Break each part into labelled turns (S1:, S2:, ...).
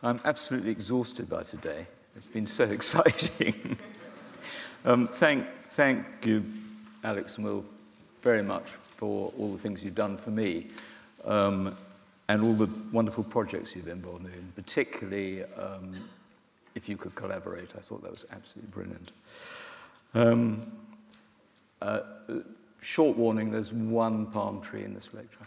S1: I'm absolutely exhausted by today. It's been so exciting. Thank you, Alex and Will, very much for all the things you've done for me, and all the wonderful projects you've involved in, particularly if you could collaborate. I thought that was absolutely brilliant. Short warning, there's one palm tree in this lecture.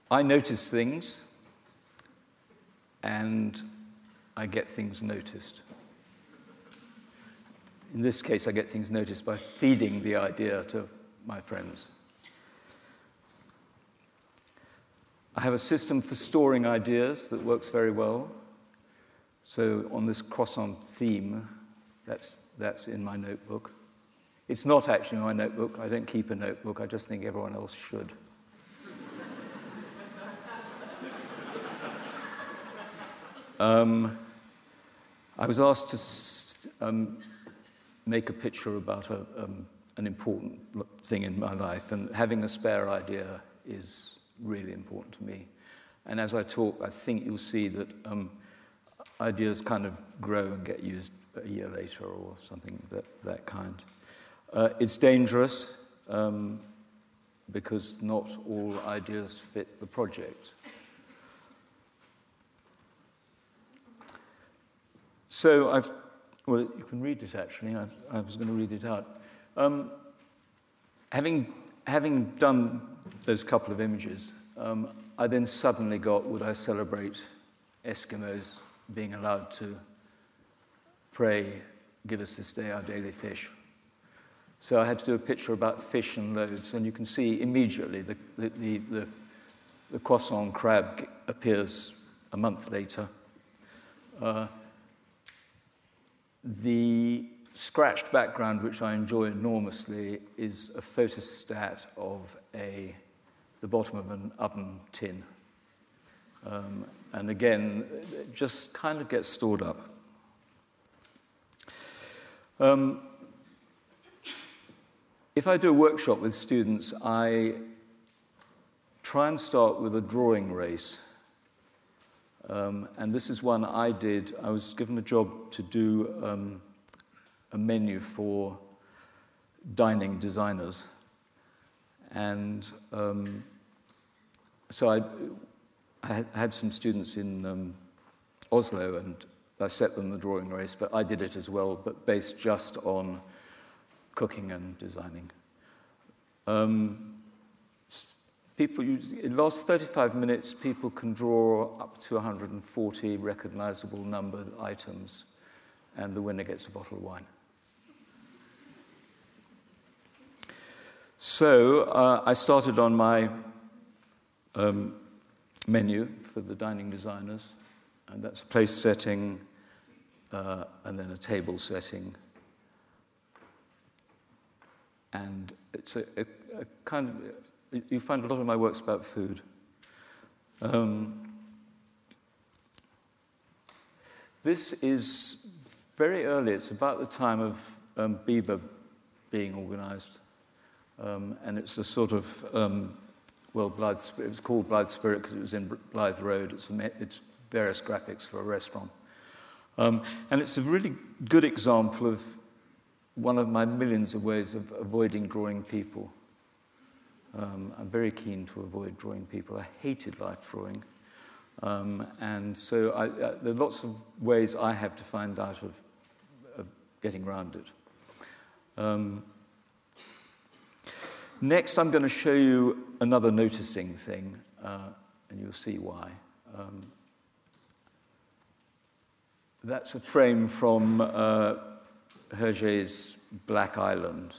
S1: I notice things, and I get things noticed. In this case, I get things noticed by feeding the idea to my friends. I have a system for storing ideas that works very well. So on this croissant theme, that's in my notebook. It's not actually in my notebook. I don't keep a notebook. I just think everyone else should. I was asked to make a picture about an important thing in my life, and having a spare idea is really important to me. And as I talk, I think you'll see that ideas kind of grow and get used a year later or something that kind. It's dangerous because not all ideas fit the project. So well, you can read it actually. I was going to read it out. Having done those couple of images, I then suddenly got, would I celebrate Eskimos being allowed to pray, give us this day our daily fish? So I had to do a picture about fish and loaves, and you can see immediately the croissant crab appears a month later. The scratched background, which I enjoy enormously, is a photostat of the bottom of an oven tin. And again, it just kind of gets stored up. If I do a workshop with students, I try and start with a drawing race. And this is one I did. I was given a job to do a menu for dining designers. And so I had some students in Oslo, and I set them the drawing race, but I did it as well, but based just on cooking and designing. In the last 35 minutes, people can draw up to 140 recognizable numbered items, and the winner gets a bottle of wine. So I started on my menu for the dining designers, and that's a place setting, and then a table setting. And it's a kind of... You find a lot of my work's about food. This is very early. It's about the time of Bieber being organized. And it's a sort of, Blythe Spirit. It was called Blythe Spirit because it was in Blythe Road. It's various graphics for a restaurant. And it's a really good example of one of my millions of ways of avoiding drawing people. I'm very keen to avoid drawing people. I hated life drawing. And so there are lots of ways I have to find out of getting around it. Next, I'm going to show you another noticing thing, and you'll see why. That's a frame from Hergé's Black Island.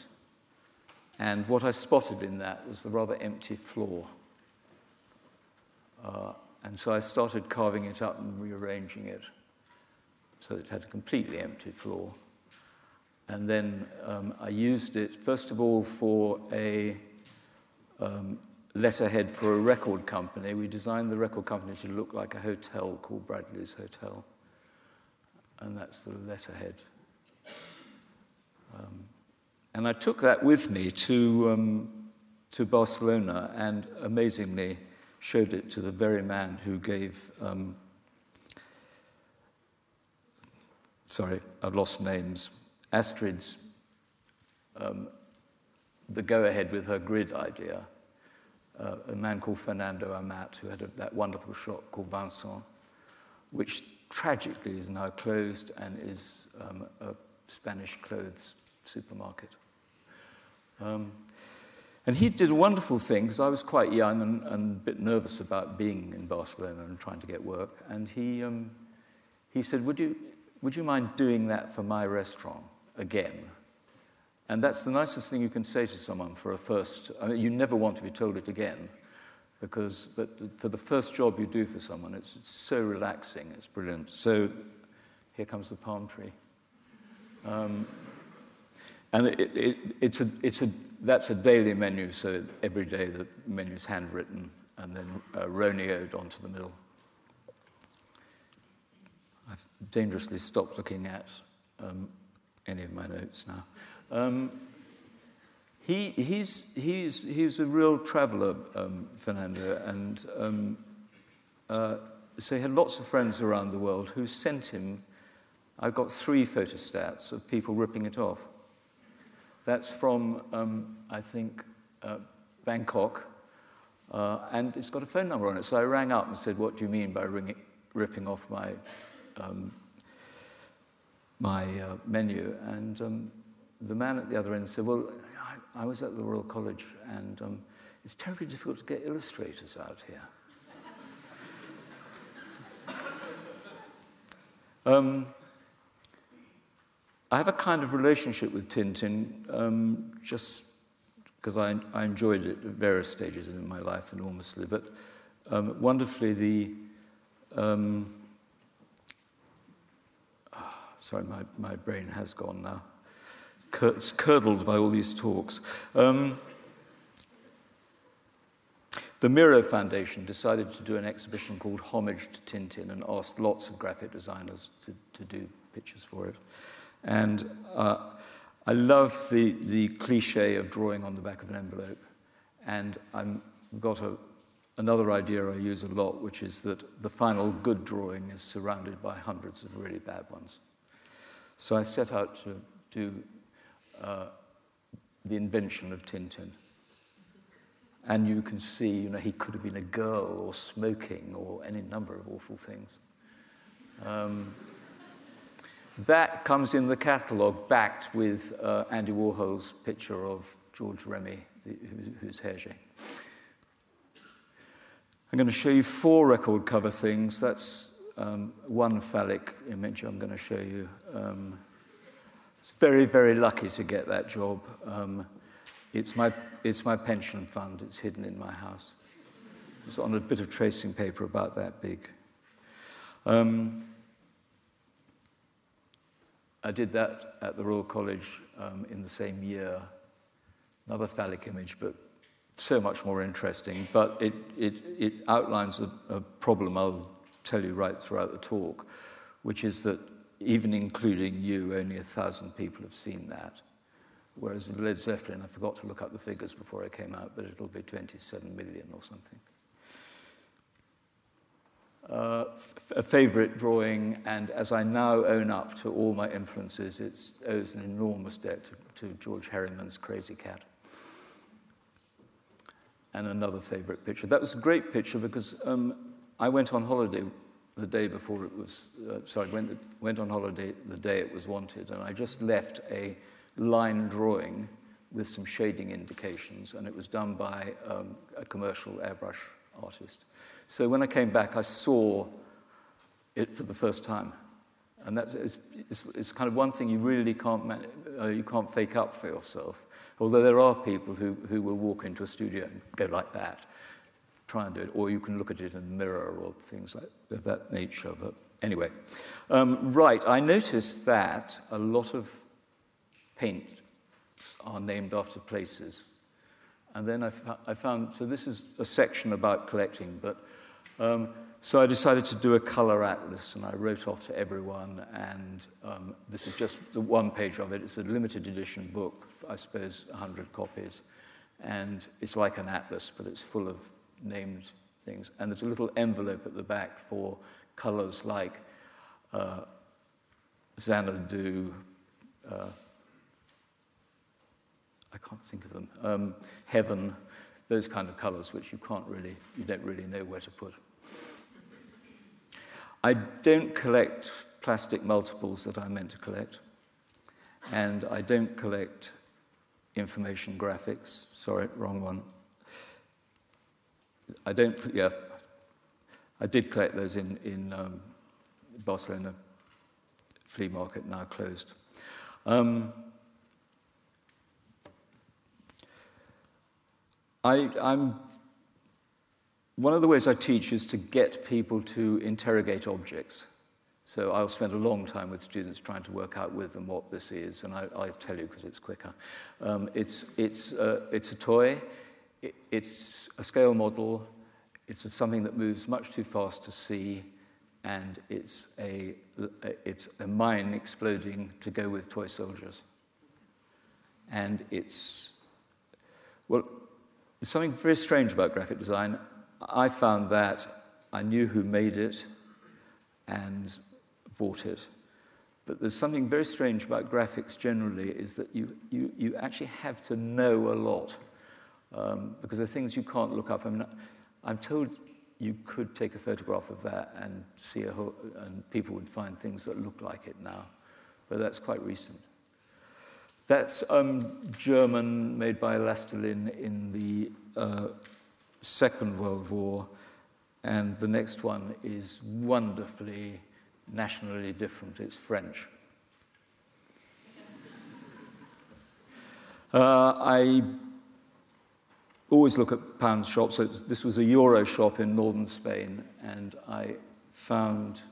S1: And what I spotted in that was the rather empty floor. And so I started carving it up and rearranging it so it had a completely empty floor. And then I used it, first of all, for a letterhead for a record company. We designed the record company to look like a hotel called Bradley's Hotel. And that's the letterhead. And I took that with me to Barcelona and amazingly showed it to the very man who gave, sorry, I've lost names, Astrid's the go-ahead with her grid idea, a man called Fernando Amat, who had that wonderful shop called Vincent, which tragically is now closed and is a Spanish clothes supermarket. And he did a wonderful thing, because I was quite young and a bit nervous about being in Barcelona and trying to get work. And he said, would you mind doing that for my restaurant again? And that's the nicest thing you can say to someone for a first. I mean, you never want to be told it again, but for the first job you do for someone, it's so relaxing, it's brilliant. So here comes the palm tree. And that's a daily menu, so every day the menu's handwritten and then Ronioed onto the middle. I've dangerously stopped looking at any of my notes now. He's a real traveller, Fernando, and so he had lots of friends around the world who sent him. I've got 3 photostats of people ripping it off. That's from, I think, Bangkok, and it's got a phone number on it. So I rang up and said, "What do you mean by ripping off my menu?" And the man at the other end said, "Well, I was at the Royal College, and it's terribly difficult to get illustrators out here." I have a kind of relationship with Tintin, just because I enjoyed it at various stages in my life enormously. But wonderfully, sorry, my brain has gone now. It's curdled by all these talks. The Miro Foundation decided to do an exhibition called Homage to Tintin and asked lots of graphic designers to do pictures for it. And I love the cliche of drawing on the back of an envelope. And I've got another idea I use a lot, which is that the final good drawing is surrounded by hundreds of really bad ones. So I set out to do the invention of Tintin. And you can see, he could have been a girl or smoking or any number of awful things. That comes in the catalogue, backed with Andy Warhol's picture of George Remy, who's Hergé. I'm going to show you 4 record cover things. That's one phallic image I'm going to show you. It's very, very lucky to get that job. It's my pension fund. It's hidden in my house. It's on a bit of tracing paper about that big. I did that at the Royal College in the same year. Another phallic image, but so much more interesting. But it outlines a problem I'll tell you right throughout the talk, which is that even including you, only 1,000 people have seen that. Whereas in Led Zeppelin, I forgot to look up the figures before I came out, but it'll be 27 million or something. A favourite drawing, and as I now own up to all my influences, it owes an enormous debt to George Harriman's Crazy Cat. And another favourite picture. That was a great picture because I went on holiday the day before it was, went on holiday the day it was wanted, and I just left a line drawing with some shading indications, and it was done by a commercial airbrush artist. So when I came back, I saw it for the first time, and it's kind of one thing you really can't fake up for yourself. Although there are people who will walk into a studio and go like that, try and do it, or you can look at it in a mirror or things of that nature. But anyway, right. I noticed that a lot of paints are named after places. And then I found, so this is a section about collecting, but So I decided to do a color atlas, and I wrote off to everyone, and this is just the one page of it. It's a limited edition book, I suppose 100 copies, and it's like an atlas, but it's full of named things. And there's a little envelope at the back for colors like Xanadu, I can't think of them, heaven, those kind of colors which you don't really know where to put. I don't collect plastic multiples that I meant to collect, and I don't collect information graphics. Sorry, wrong one. I did collect those in Barcelona flea market, now closed. One of the ways I teach is to get people to interrogate objects. So I'll spend a long time with students trying to work out with them what this is, and I'll tell you because it's quicker. It's a toy, it's a scale model, it's something that moves much too fast to see, and it's a mine exploding to go with toy soldiers. And there's something very strange about graphic design. I found that I knew who made it and bought it. But there's something very strange about graphics generally, is that you actually have to know a lot, because there are things you can't look up. I mean, I'm told you could take a photograph of that and see and people would find things that look like it now, but that's quite recent. That's German, made by Lastelin in the Second World War, and the next one is wonderfully nationally different. It's French. I always look at pound shops. So this was a Euro shop in northern Spain, and I found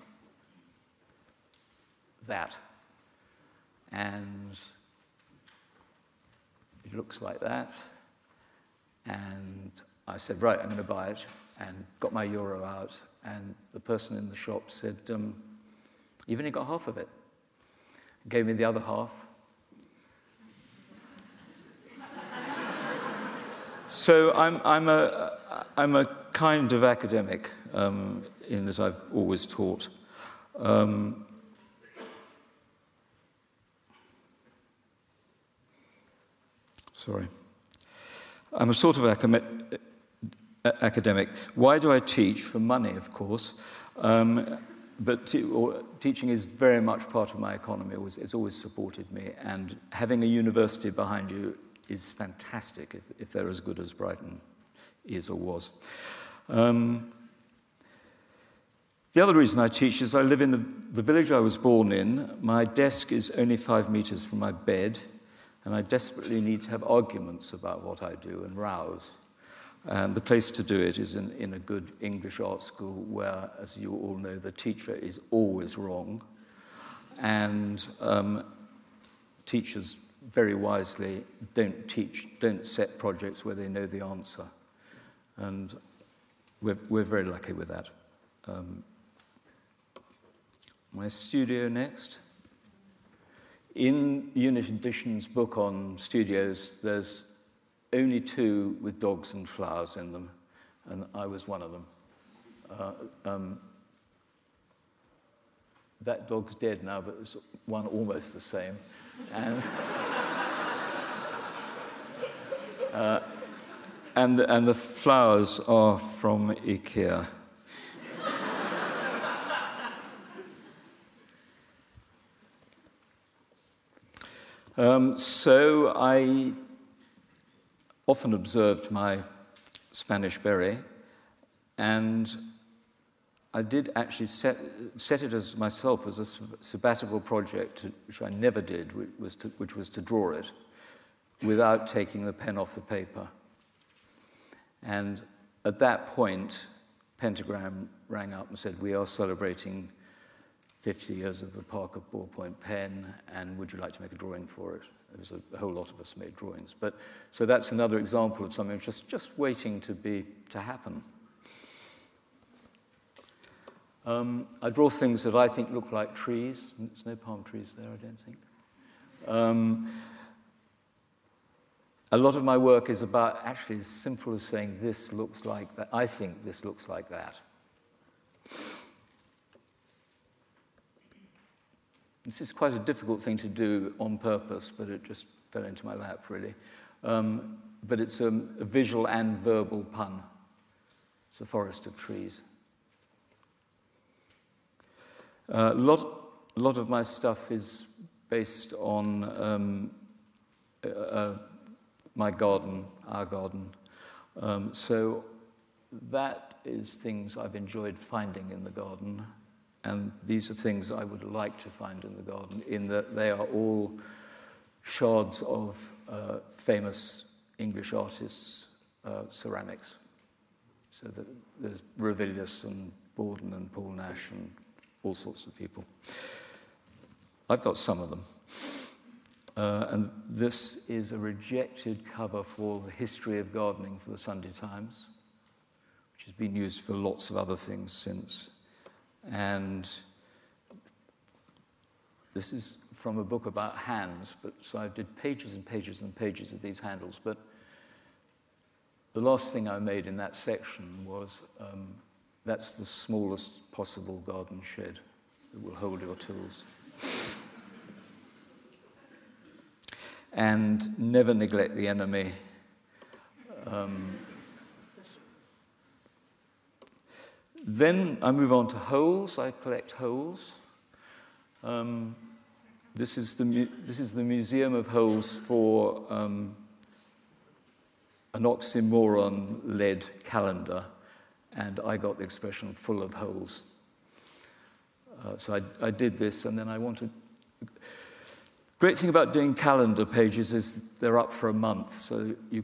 S1: that. And it looks like that. And I said, right, I'm going to buy it, and got my euro out. And the person in the shop said, you've only got half of it. Gave me the other half. So I'm a kind of academic in that I've always taught. Sorry. I'm a sort of academic. Why do I teach? For money, of course. But teaching is very much part of my economy. It's always supported me. And having a university behind you is fantastic if they're as good as Brighton is or was. The other reason I teach is I live in the village I was born in. My desk is only 5 meters from my bed, and I desperately need to have arguments about what I do and rows. And the place to do it is in a good English art school where, as you all know, the teacher is always wrong. And teachers very wisely don't set projects where they know the answer. And we're very lucky with that. My studio next. In Unit Edition's book on studios, there's only 2 with dogs and flowers in them, and I was one of them. That dog's dead now, but there's one almost the same. And the flowers are from IKEA. So I often observed my Spanish berry, and I did actually set it as myself as a sabbatical project, which I never did, which was to draw it without taking the pen off the paper. And at that point, Pentagram rang up and said, we are celebrating 50 years of the Parker ballpoint pen, and would you like to make a drawing for it? There was a whole lot of us made drawings. So that's another example of something just waiting to happen. I draw things that I think look like trees. There's no palm trees there, I don't think. A lot of my work is about actually as simple as saying this looks like that. I think this looks like that. This is quite a difficult thing to do on purpose, but it just fell into my lap, really. But it's a visual and verbal pun. It's a forest of trees. A lot of my stuff is based on my garden, our garden. So that is things I've enjoyed finding in the garden. And these are things I would like to find in the garden, in that they are all shards of famous English artists' ceramics. So that there's Ravilius and Borden and Paul Nash and all sorts of people. I've got some of them. And this is a rejected cover for the history of gardening for the Sunday Times, which has been used for lots of other things since. And this is from a book about hands, but so I did pages and pages and pages of these handles. But the last thing I made in that section was that's the smallest possible garden shed that will hold your tools. And never neglect the enemy. Then I move on to holes. I collect holes. This is the Museum of Holes for an oxymoron-led calendar, and I got the expression "full of holes." So I did this, and then I wanted. Great thing about doing calendar pages is they're up for a month, so you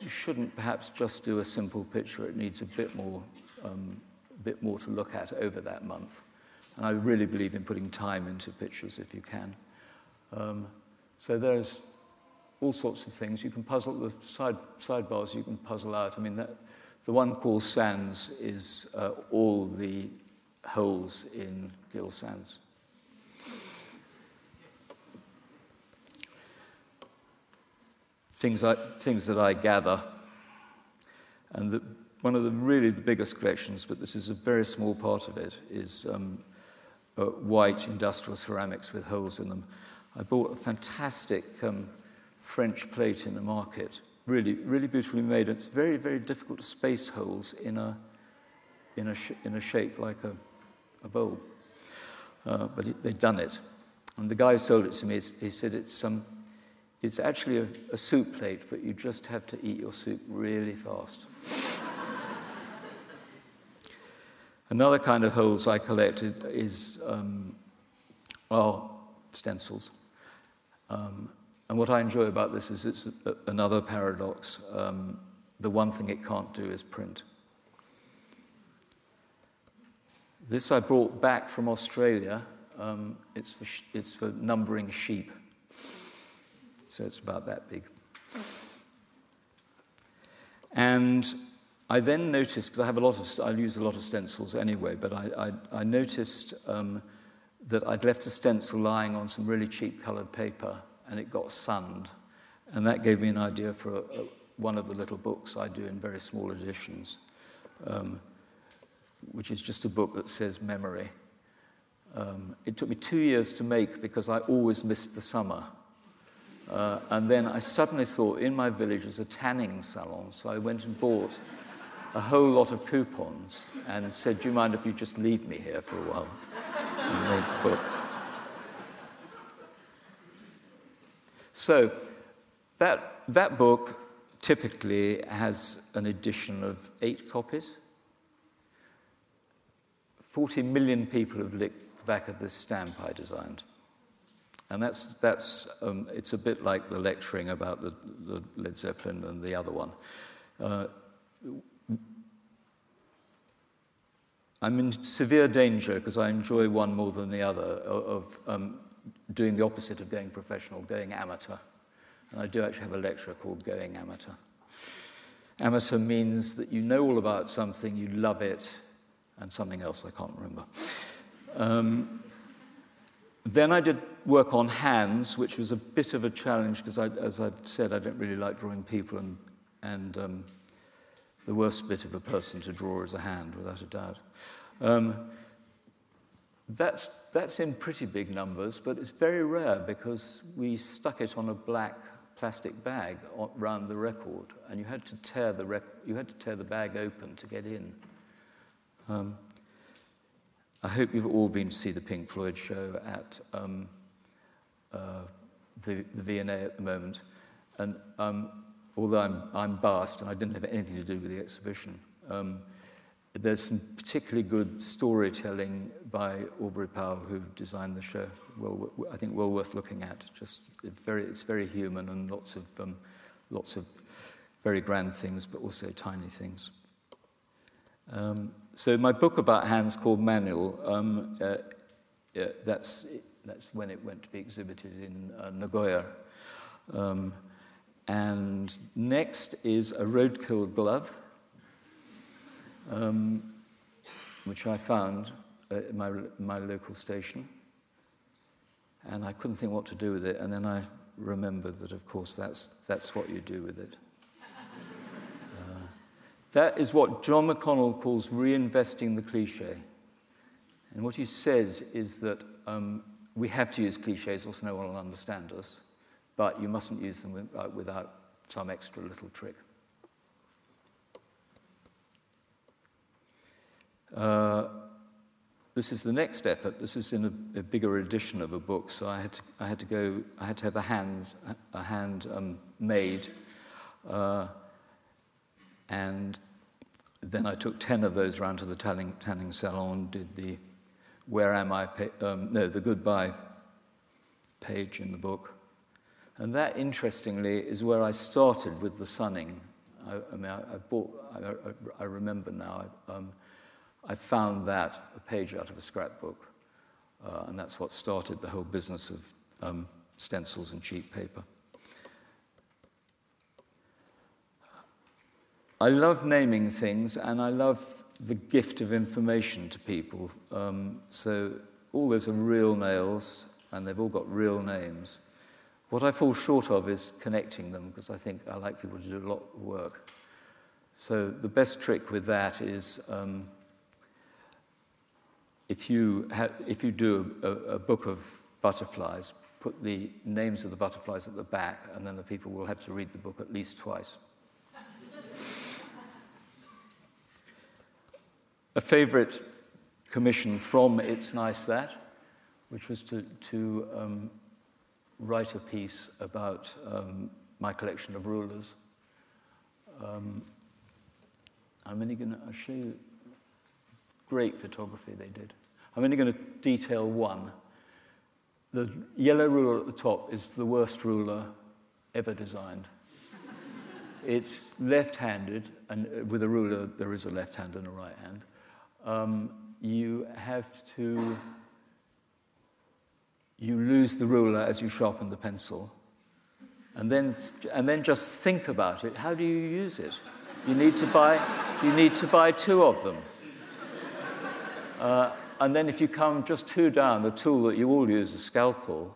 S1: shouldn't perhaps just do a simple picture. It needs a bit more to look at over that month. And I really believe in putting time into pictures if you can. So there's all sorts of things. You can puzzle the sidebars. You can puzzle out. I mean, the one called Sands is all the holes in Gill Sands. Things that I gather, and one of the biggest collections, but this is a very small part of it, is white industrial ceramics with holes in them. I bought a fantastic French plate in the market, really, really beautifully made. It's very, very difficult to space holes in a shape like a bowl, but they'd done it. And the guy who sold it to me, he said it's actually a soup plate, but you just have to eat your soup really fast. Another kind of holes I collected is, stencils. And what I enjoy about this is it's another paradox. The one thing it can't do is print. This I brought back from Australia. It's for numbering sheep. So it's about that big. And I then noticed, because I use a lot of stencils anyway, but I noticed that I'd left a stencil lying on some really cheap colored paper, and it got sunned. And that gave me an idea for one of the little books I do in very small editions, which is just a book that says memory. It took me 2 years to make because I always missed the summer. And then I suddenly thought, in my village is a tanning salon, so I went and bought a whole lot of coupons and said, do you mind if you just leave me here for a while? And made the book. So that book typically has an edition of 8 copies. 40 million people have licked the back of this stamp I designed. And it's a bit like the lecturing about the Led Zeppelin and the other one. I'm in severe danger, because I enjoy one more than the other, of doing the opposite of going professional, going amateur. And I do actually have a lecture called Going Amateur. Amateur means that you know all about something, you love it, and something else I can't remember. Then I did work on hands, which was a bit of a challenge because, as I've said, I don't really like drawing people, and the worst bit of a person to draw is a hand, without a doubt. That's in pretty big numbers, but it's very rare because we stuck it on a black plastic bag around the record, and you had to tear the bag open to get in. I hope you've all been to see the Pink Floyd show at the V&A at the moment, and although I'm biased and I didn't have anything to do with the exhibition, there's some particularly good storytelling by Aubrey Powell, who designed the show. Well, I think well worth looking at. It's very human, and lots of very grand things, but also tiny things. So my book about hands, called Manual, that's when it went to be exhibited in Nagoya. And next is a roadkill glove, which I found at my local station. And I couldn't think what to do with it, and then I remembered that, of course, that's what you do with it. That is what John McConnell calls reinvesting the cliché. And what he says is that we have to use clichés, else no one will understand us, but you mustn't use them without some extra little trick. This is the next effort. This is in a bigger edition of a book, so I had to have a hand made, and then I took 10 of those round to the tanning salon, did the "Where am I?" the goodbye page in the book, and that, interestingly, is where I started with the sunning. I remember now. I found that a page out of a scrapbook, and that's what started the whole business of stencils and cheap paper. I love naming things, and I love the gift of information to people. So all those are real nails, and they've all got real names. What I fall short of is connecting them, because I like people to do a lot of work. So the best trick with that is if you do a book of butterflies, put the names of the butterflies at the back, and then the people will have to read the book at least twice. A favourite commission from It's Nice That, which was to write a piece about my collection of rulers. I'll show you great photography they did. I'm only going to detail one. The yellow ruler at the top is the worst ruler ever designed. It's left-handed, and with a ruler there is a left hand and a right hand. You lose the ruler as you sharpen the pencil, and then just think about it. How do you use it? You need to buy two of them. And then if you come just two down, the tool that you all use, a scalpel,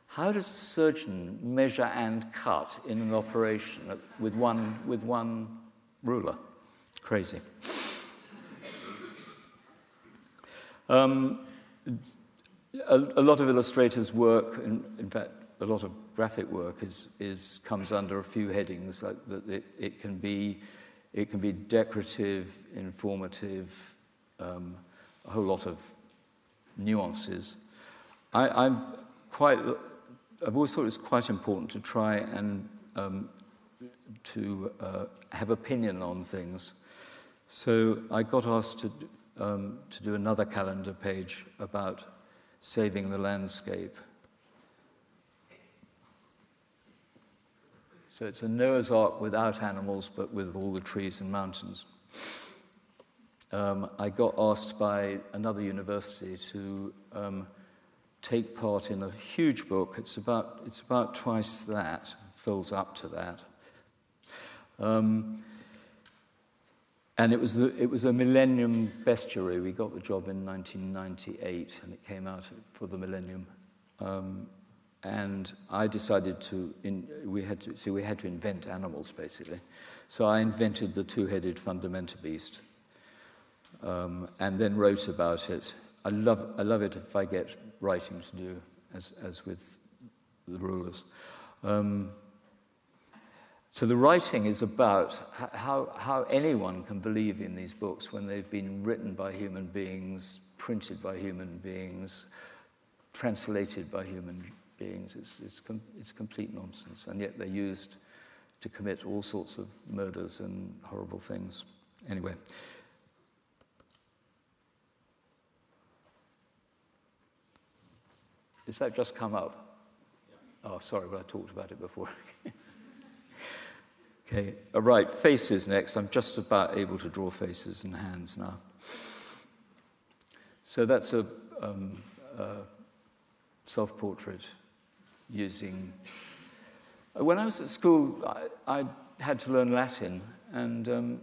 S1: how does a surgeon measure and cut in an operation with one ruler? Crazy. A lot of illustrators' work, in fact, a lot of graphic work comes under a few headings. Like that it can be decorative, informative, a whole lot of nuances. I've always thought it was quite important to try and to have opinion on things. So I got asked to do another calendar page about saving the landscape. So it's a Noah's Ark without animals, but with all the trees and mountains. I got asked by another university to take part in a huge book. It's about twice that, folds up to that. And it was a Millennium bestiary. We got the job in 1998, and it came out for the Millennium. And I decided we had to invent animals, basically. So I invented the two-headed fundamenta beast, and then wrote about it. I love it if I get writing to do, as with the rulers. So the writing is about how anyone can believe in these books when they've been written by human beings, printed by human beings, translated by human beings. It's complete nonsense, and yet they're used to commit all sorts of murders and horrible things. Anyway. Has that just come up? Oh, sorry, but I talked about it before. Okay, all right, faces next. I'm just about able to draw faces and hands now. So that's a self-portrait using... When I was at school, I had to learn Latin, and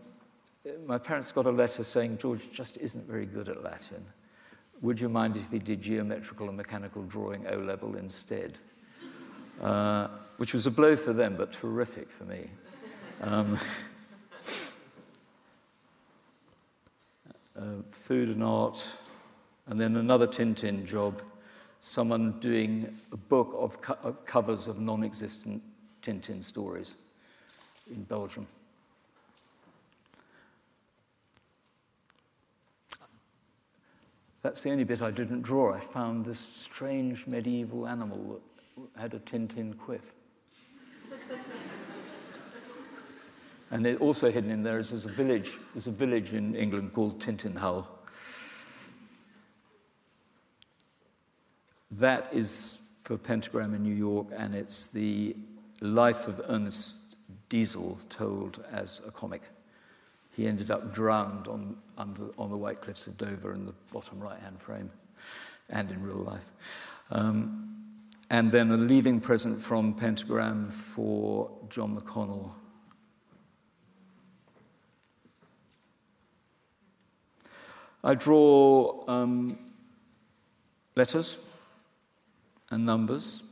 S1: my parents got a letter saying George just isn't very good at Latin. Would you mind if he did geometrical and mechanical drawing O-level instead? Which was a blow for them, but terrific for me. Food and art, and then another Tintin job, someone doing a book of covers of non-existent Tintin stories in Belgium. That's the only bit I didn't draw. I found this strange medieval animal that had a Tintin quiff. And it also hidden in there is there's a village in England called Tintin Hull. That is for Pentagram in New York, and it's the life of Ernest Diesel told as a comic. He ended up drowned on the White Cliffs of Dover in the bottom right-hand frame, and in real life. And then a leaving present from Pentagram for John McConnell. I draw letters and numbers,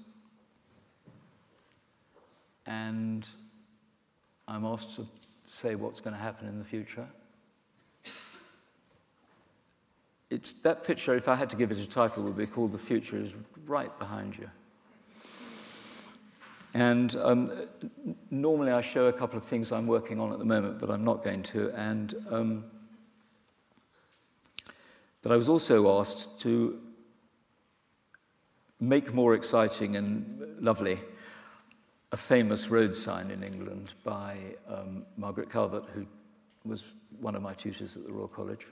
S1: and I'm asked to say what's going to happen in the future. That picture, if I had to give it a title, would be called "The Future is Right Behind You." And normally I show a couple of things I'm working on at the moment, but I'm not going to. And but I was also asked to make more exciting and lovely a famous road sign in England by Margaret Calvert, who was one of my tutors at the Royal College.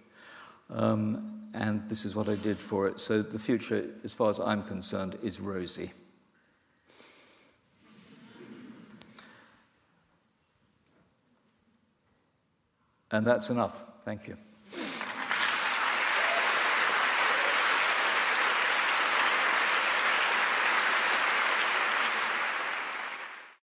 S1: And this is what I did for it. So the future, as far as I'm concerned, is rosy. And that's enough. Thank you.